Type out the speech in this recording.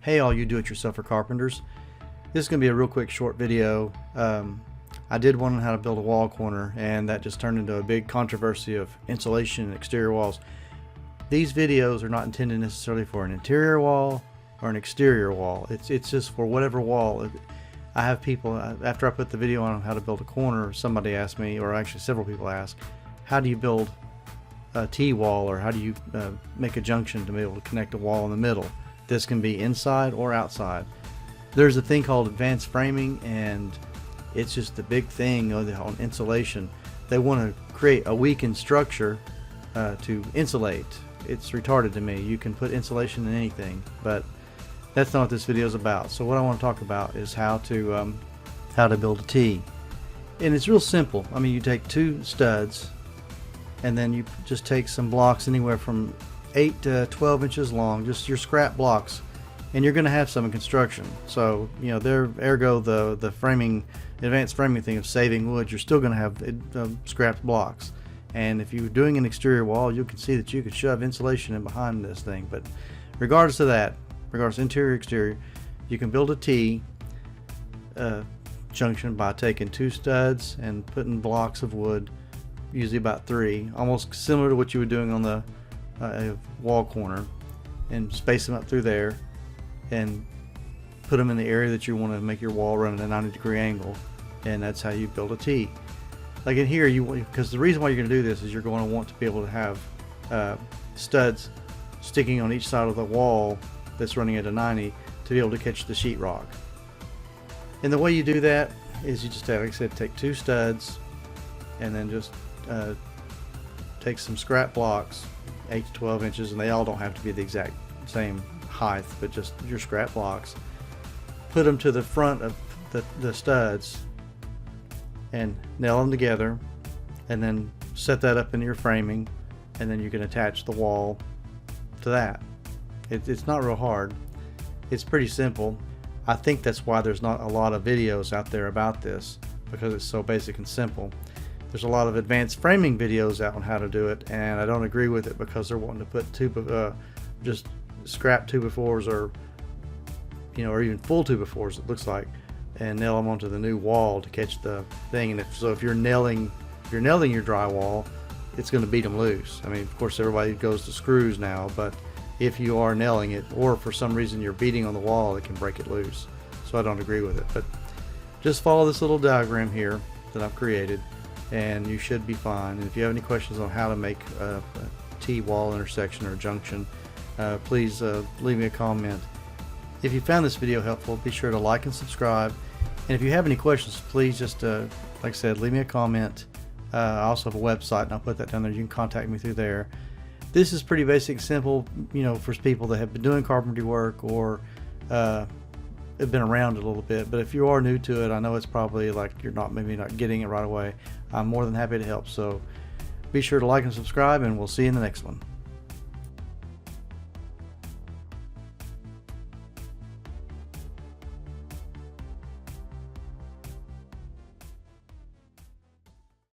Hey all you do-it-yourselfer carpenters. This is going to be a real quick short video. I did one on how to build a wall corner, and that just turned into a big controversy of insulation and exterior walls. These videos are not intended necessarily for an interior wall or an exterior wall. It's just for whatever wall. I have people, after I put the video on how to build a corner, somebody asked me, or actually several people asked, how do you build a T wall, or how do you make a junction to be able to connect a wall in the middle? This can be inside or outside. There's a thing called advanced framing, and it's just the big thing on insulation. They want to create a weakened structure to insulate. It's retarded to me. You can put insulation in anything, but that's not what this video is about. So what I want to talk about is how to build a T. And it's real simple. I mean, you take two studs, and then you just take some blocks anywhere from 8 to 12 inches long, just your scrap blocks, and you're going to have some in construction. So ergo the framing, advanced framing thing of saving wood, you're still going to have scrapped blocks. And if you're doing an exterior wall, you can see that you could shove insulation in behind this thing. But regardless of that, regardless of interior exterior, you can build a T junction by taking two studs and putting blocks of wood, usually about 3, almost similar to what you were doing on the wall corner, and space them up through there and put them in the area that you want to make your wall run at a 90-degree angle, and that's how you build a T. Like in here, because the reason why you're going to do this is you're going to want to be able to have studs sticking on each side of the wall that's running at a 90 to be able to catch the sheetrock. And the way you do that is you just, like I said, take two studs and then just take some scrap blocks, 8 to 12 inches, and they all don't have to be the exact same height, but just your scrap blocks. Put them to the front of the studs and nail them together, and then set that up in your framing, and then you can attach the wall to that. It's not real hard. It's pretty simple. I think that's why there's not a lot of videos out there about this, because it's so basic and simple. There's a lot of advanced framing videos out on how to do it, and I don't agree with it because they're wanting to put just scrap 2x4s, or or even full 2x4s, it looks like, and nail them onto the new wall to catch the thing. And if you're nailing your drywall, it's going to beat them loose. I mean, of course, everybody goes to screws now, but if you are nailing it, or for some reason you're beating on the wall, it can break it loose. So I don't agree with it. But just follow this little diagram here that I've created, and you should be fine. And if you have any questions on how to make a T-wall intersection or junction, please leave me a comment. If you found this video helpful, be sure to like and subscribe. And if you have any questions, please just, like I said, leave me a comment. I also have a website, and I'll put that down there. You can contact me through there. This is pretty basic, simple, for people that have been doing carpentry work or have been around it a little bit. But if you are new to it, I know it's probably like you're maybe not getting it right away. I'm more than happy to help. So be sure to like and subscribe, and we'll see you in the next one.